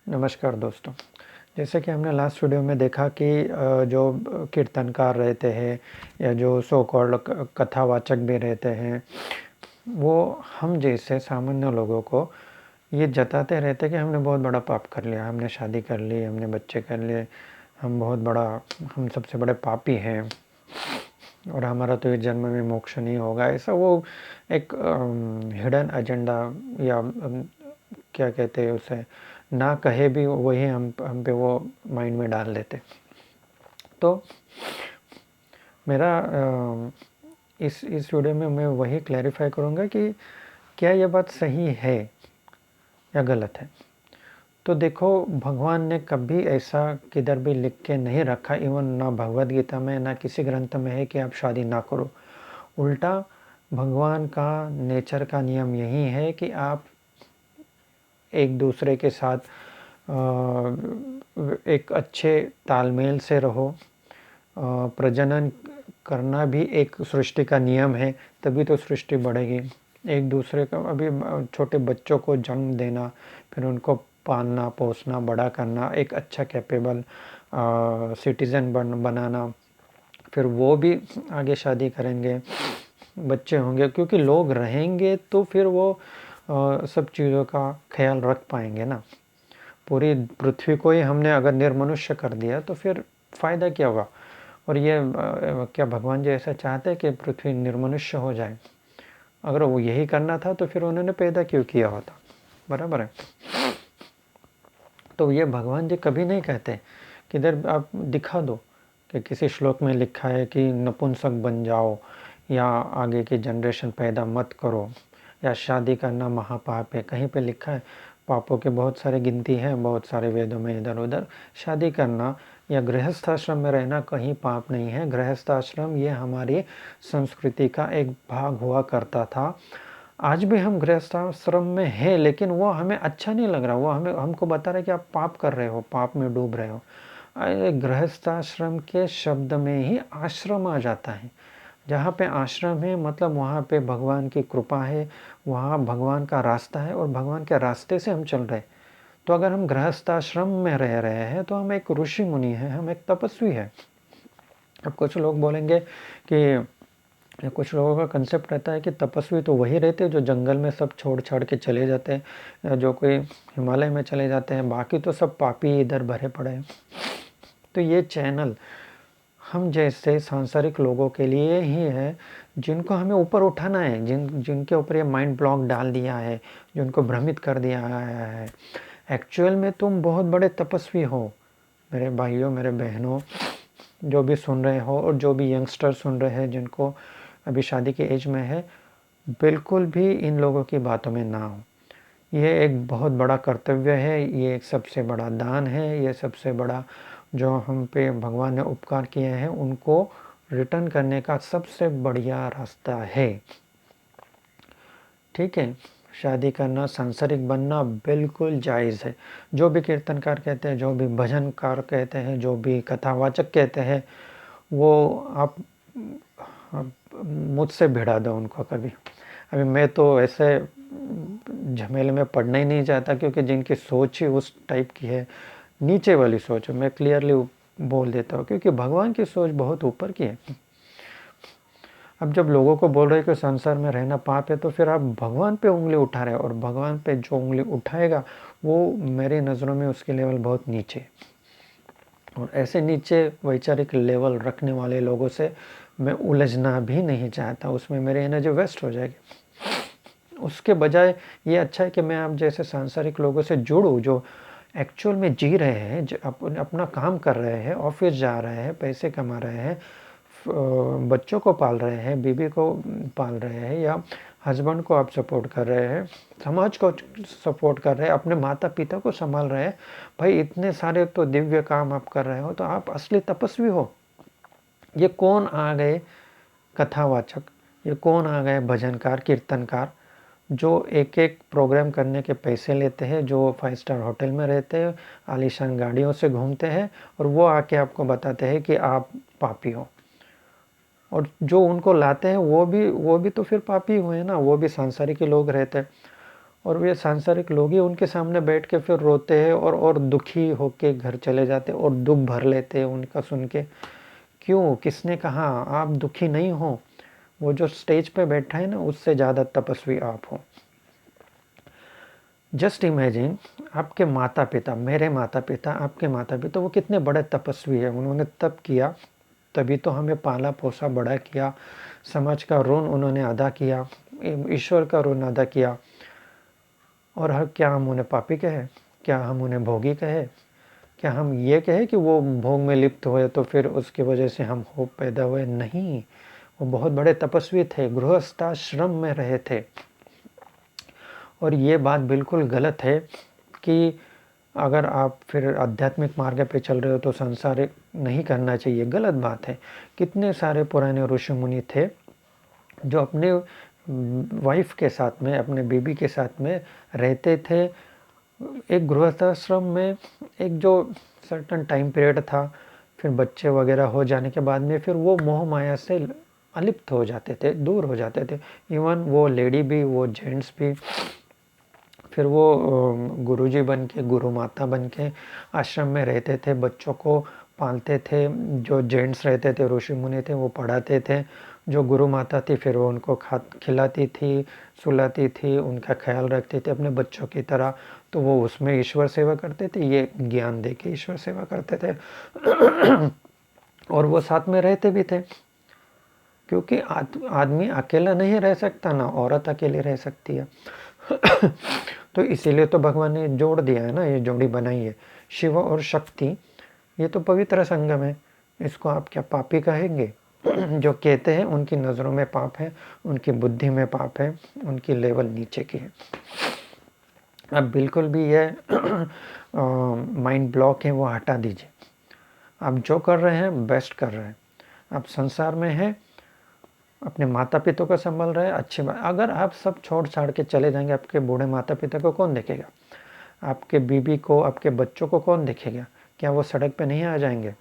नमस्कार दोस्तों। जैसे कि हमने लास्ट वीडियो में देखा कि जो कीर्तनकार रहते हैं या जो सो कॉल्ड कथावाचक भी रहते हैं, वो हम जैसे सामान्य लोगों को ये जताते रहते कि हमने बहुत बड़ा पाप कर लिया, हमने शादी कर ली, हमने बच्चे कर लिए, हम सबसे बड़े पापी हैं और हमारा तो इस जन्म में मोक्ष नहीं होगा। ऐसा वो एक हिडन एजेंडा या क्या कहते हैं उसे, ना कहे भी वही हम पे वो माइंड में डाल देते। तो मेरा इस वीडियो में मैं वही क्लैरिफाई करूँगा कि क्या ये बात सही है या गलत है। तो देखो, भगवान ने कभी ऐसा किधर भी लिख के नहीं रखा, इवन ना भगवद गीता में ना किसी ग्रंथ में है कि आप शादी ना करो। उल्टा भगवान का नेचर का नियम यही है कि आप एक दूसरे के साथ एक अच्छे तालमेल से रहो। प्रजनन करना भी एक सृष्टि का नियम है, तभी तो सृष्टि बढ़ेगी। एक दूसरे का अभी छोटे बच्चों को जन्म देना, फिर उनको पालना पोसना बड़ा करना, एक अच्छा कैपेबल सिटीज़न बनाना, फिर वो भी आगे शादी करेंगे, बच्चे होंगे, क्योंकि लोग रहेंगे तो फिर वो सब चीज़ों का ख्याल रख पाएंगे ना। पूरी पृथ्वी को ही हमने अगर निर्मनुष्य कर दिया तो फिर फ़ायदा क्या होगा। और ये क्या भगवान जी ऐसा चाहते हैं कि पृथ्वी निर्मनुष्य हो जाए? अगर वो यही करना था तो फिर उन्होंने पैदा क्यों किया होता? बराबर है। तो ये भगवान जी कभी नहीं कहते कि इधर आप दिखा दो कि किसी श्लोक में लिखा है कि नपुंसक बन जाओ, या आगे की जनरेशन पैदा मत करो, या शादी करना महापाप है। कहीं पे लिखा है? पापों के बहुत सारे गिनती है, बहुत सारे वेदों में इधर उधर। शादी करना या गृहस्थ आश्रम में रहना कहीं पाप नहीं है। गृहस्थ आश्रम ये हमारी संस्कृति का एक भाग हुआ करता था। आज भी हम गृहस्थ आश्रम में हैं, लेकिन वो हमें अच्छा नहीं लग रहा। वो हमको बता रहा है कि आप पाप कर रहे हो, पाप में डूब रहे हो। गृहस्थ आश्रम के शब्द में ही आश्रम आ जाता है। जहाँ पे आश्रम है मतलब वहाँ पे भगवान की कृपा है, वहाँ भगवान का रास्ता है और भगवान के रास्ते से हम चल रहे हैं। तो अगर हम गृहस्थ आश्रम में रह रहे हैं तो हम एक ऋषि मुनि हैं, हम एक तपस्वी हैं। अब कुछ लोग बोलेंगे कि, कुछ लोगों का कंसेप्ट रहता है कि तपस्वी तो वही रहते हैं जो जंगल में सब छोड़ छाड़ के चले जाते हैं, या जो कोई हिमालय में चले जाते हैं, बाकी तो सब पापी इधर भरे पड़े हैं। तो ये चैनल हम जैसे सांसारिक लोगों के लिए ही है, जिनको हमें ऊपर उठाना है, जिनके ऊपर ये माइंड ब्लॉक डाल दिया है, जिनको भ्रमित कर दिया गया है। एक्चुअल में तुम बहुत बड़े तपस्वी हो मेरे भाइयों, मेरे बहनों, जो भी सुन रहे हो और जो भी यंगस्टर सुन रहे हैं जिनको अभी शादी की एज में है, बिल्कुल भी इन लोगों की बातों में ना हो। ये एक बहुत बड़ा कर्तव्य है, ये एक सबसे बड़ा दान है, ये सबसे बड़ा जो हम पे भगवान ने उपकार किए हैं उनको रिटर्न करने का सबसे बढ़िया रास्ता है। ठीक है, शादी करना, सांसारिक बनना बिल्कुल जायज़ है। जो भी कीर्तनकार कहते हैं, जो भी भजनकार कहते हैं, जो भी कथावाचक कहते हैं, वो आप मुझसे भिड़ा दो उनको कभी। अभी मैं तो ऐसे झमेले में पड़ना ही नहीं चाहता, क्योंकि जिनकी सोच ही उस टाइप की है, नीचे वाली सोच है, मैं क्लियरली बोल देता हूँ, क्योंकि भगवान की सोच बहुत ऊपर की है। अब जब लोगों को बोल रहे हैं कि संसार में रहना पाप है, तो फिर आप भगवान पे उंगली उठा रहे हैं, और भगवान पे जो उंगली उठाएगा वो मेरी नज़रों में उसकी लेवल बहुत नीचे है। और ऐसे नीचे वैचारिक लेवल रखने वाले लोगों से मैं उलझना भी नहीं चाहता, उसमें मेरी एनर्जी वेस्ट हो जाएगी। उसके बजाय ये अच्छा है कि मैं आप जैसे सांसारिक लोगों से जुड़ूँ, जो एक्चुअल में जी रहे हैं, जो अपना काम कर रहे हैं, ऑफिस जा रहे हैं, पैसे कमा रहे हैं, बच्चों को पाल रहे हैं, बीवी को पाल रहे हैं, या हस्बैंड को आप सपोर्ट कर रहे हैं, समाज को सपोर्ट कर रहे हैं, अपने माता पिता को संभाल रहे हैं। भाई इतने सारे तो दिव्य काम आप कर रहे हो, तो आप असली तपस्वी हो। ये कौन आ गए कथावाचक, ये कौन आ गए भजनकार, कीर्तनकार, जो एक एक प्रोग्राम करने के पैसे लेते हैं, जो 5 स्टार होटल में रहते हैं, आलीशान गाड़ियों से घूमते हैं, और वो आके आपको बताते हैं कि आप पापी हो। और जो उनको लाते हैं वो भी तो फिर पापी हुए ना, वो भी सांसारिक ही लोग रहते हैं। और ये सांसारिक लोग ही उनके सामने बैठ के फिर रोते हैं और दुखी होके घर चले जाते और दुख भर लेते हैं उनका सुन के। क्यों? किसने कहा? आप दुखी नहीं हो, वो जो स्टेज पे बैठा है ना, उससे ज़्यादा तपस्वी आप हो। जस्ट इमेजिन, आपके माता पिता, मेरे माता पिता, आपके माता पिता, वो कितने बड़े तपस्वी है। उन्होंने तप किया, तभी तो हमें पाला पोसा बड़ा किया, समाज का ऋण उन्होंने अदा किया, ईश्वर का ऋण अदा किया। और क्या हम उन्हें पापी कहे? क्या हम उन्हें भोगी कहे? क्या हम ये कहे कि वो भोग में लिप्त हुए तो फिर उसकी वजह से हम होप पैदा हुए? नहीं, वो बहुत बड़े तपस्वी थे, गृहस्थाश्रम में रहे थे। और ये बात बिल्कुल गलत है कि अगर आप फिर आध्यात्मिक मार्ग पे चल रहे हो तो संसारिक नहीं करना चाहिए, गलत बात है। कितने सारे पुराने ऋषि मुनि थे जो अपने वाइफ के साथ में, अपने बीबी के साथ में रहते थे एक गृहस्थाश्रम में। एक जो सर्टन टाइम पीरियड था, फिर बच्चे वगैरह हो जाने के बाद में फिर वो मोह माया से अलिप्त हो जाते थे, दूर हो जाते थे। इवन वो लेडी भी, वो जेंट्स भी, फिर वो गुरुजी बन के, गुरु माता बन के आश्रम में रहते थे, बच्चों को पालते थे। जो जेंट्स रहते थे, ऋषि मुनि थे, वो पढ़ाते थे। जो गुरु माता थी, फिर वो उनको खिलाती थी, सुलाती थी, उनका ख्याल रखती थी अपने बच्चों की तरह। तो वो उसमें ईश्वर सेवा करते थे, ये ज्ञान दे के ईश्वर सेवा करते थे। और वो साथ में रहते भी थे, क्योंकि आदमी अकेला नहीं रह सकता, ना औरत अकेली रह सकती है। तो इसीलिए तो भगवान ने जोड़ दिया है ना, ये जोड़ी बनाई है, शिव और शक्ति। ये तो पवित्र संगम है, इसको आप क्या पापी कहेंगे? जो कहते हैं उनकी नज़रों में पाप है, उनकी बुद्धि में पाप है, उनकी लेवल नीचे की है। अब बिल्कुल भी ये माइंड ब्लॉक है, वो हटा दीजिए। आप जो कर रहे हैं बेस्ट कर रहे हैं। आप संसार में हैं, अपने माता पिता को संभाल रहे हैं, अच्छी बात। अगर आप सब छोड़ छाड़ के चले जाएंगे, आपके बूढ़े माता पिता को कौन देखेगा? आपके बीबी को, आपके बच्चों को कौन देखेगा? क्या वो सड़क पे नहीं आ जाएंगे?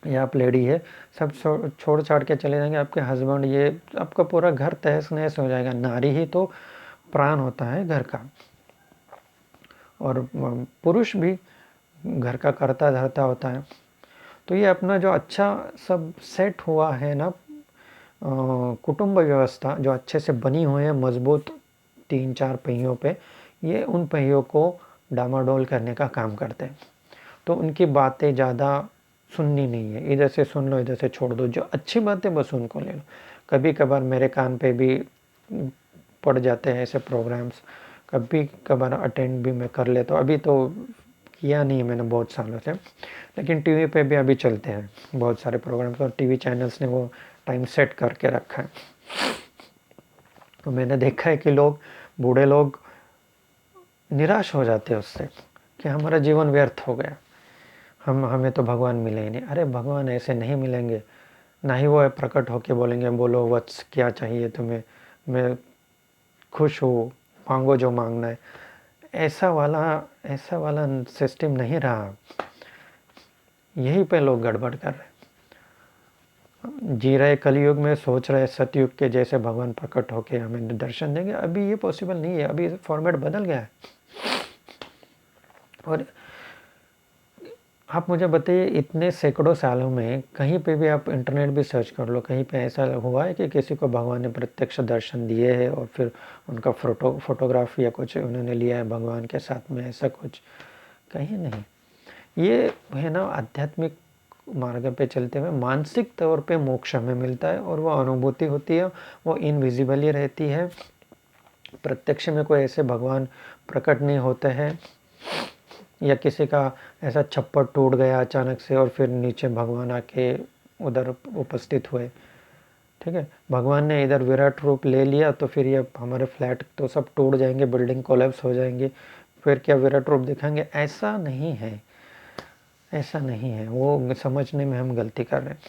या आप लेडी है, सब छोड़ छाड़ के चले जाएंगे, आपके हस्बैंड, ये आपका पूरा घर तहस नहस हो जाएगा। नारी ही तो प्राण होता है घर का, और पुरुष भी घर का करता धरता होता है। तो ये अपना जो अच्छा सब सेट हुआ है ना, कुटुंब व्यवस्था जो अच्छे से बनी हुई है, मजबूत 3-4 पहियों पे, ये उन पहियों को डामाडोल करने का काम करते हैं। तो उनकी बातें ज़्यादा सुननी नहीं है, इधर से सुन लो, इधर से छोड़ दो। जो अच्छी बातें बस उनको ले लो। कभी कभार मेरे कान पे भी पड़ जाते हैं ऐसे प्रोग्राम्स, कभी कभार अटेंड भी मैं कर लेता हूँ। अभी तो किया नहीं है मैंने बहुत सालों से, लेकिन टीवी पे भी अभी चलते हैं बहुत सारे प्रोग्राम्स, और टीवी चैनल्स ने वो टाइम सेट करके रखा है। तो मैंने देखा है कि लोग, बूढ़े लोग निराश हो जाते हैं उससे कि हमारा जीवन व्यर्थ हो गया, हमें तो भगवान मिले ही नहीं। अरे भगवान ऐसे नहीं मिलेंगे, ना ही वो प्रकट होके बोलेंगे बोलो वत्स क्या चाहिए तुम्हें, मैं खुश हूँ, मांगो जो मांगना है। ऐसा वाला सिस्टम नहीं रहा। यहीं पे लोग गड़बड़ कर रहे, जी रहे कलयुग में, सोच रहे सतयुग के जैसे भगवान प्रकट होके हमें दर्शन देंगे। अभी ये पॉसिबल नहीं है, अभी फॉर्मेट बदल गया है। और आप मुझे बताइए, इतने सैकड़ों सालों में कहीं पे भी आप इंटरनेट भी सर्च कर लो, कहीं पे ऐसा हुआ है कि किसी को भगवान ने प्रत्यक्ष दर्शन दिए है और फिर उनका फोटोग्राफ या कुछ उन्होंने लिया है भगवान के साथ में? ऐसा कुछ कहीं नहीं। ये है ना, आध्यात्मिक मार्ग पे चलते हुए मानसिक तौर पे मोक्ष हमें मिलता है, और वो अनुभूति होती है, वो इनविजिबल ही रहती है। प्रत्यक्ष में कोई ऐसे भगवान प्रकट नहीं होते हैं, या किसी का ऐसा छप्पर टूट गया अचानक से और फिर नीचे भगवान आके उधर उपस्थित हुए। ठीक है, भगवान ने इधर विराट रूप ले लिया तो फिर ये हमारे फ्लैट तो सब टूट जाएंगे, बिल्डिंग कोलैप्स हो जाएंगे, फिर क्या विराट रूप दिखाएंगे? ऐसा नहीं है, ऐसा नहीं है। वो समझने में हम गलती कर रहे हैं,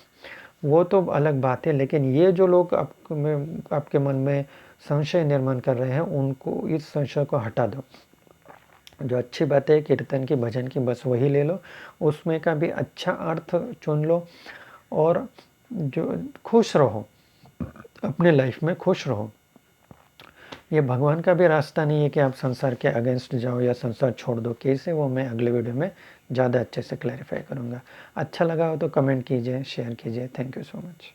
वो तो अलग बात है। लेकिन ये जो लोग आपके मन में संशय निर्माण कर रहे हैं, उनको, इस संशय को हटा दो। जो अच्छी बात है कीर्तन की, भजन की, बस वही ले लो, उसमें का भी अच्छा अर्थ चुन लो, और जो खुश रहो, अपने लाइफ में खुश रहो। ये भगवान का भी रास्ता नहीं है कि आप संसार के अगेंस्ट जाओ या संसार छोड़ दो। कैसे, वो मैं अगले वीडियो में ज़्यादा अच्छे से क्लैरिफाई करूँगा। अच्छा लगा हो तो कमेंट कीजिए, शेयर कीजिए। Thank you so much.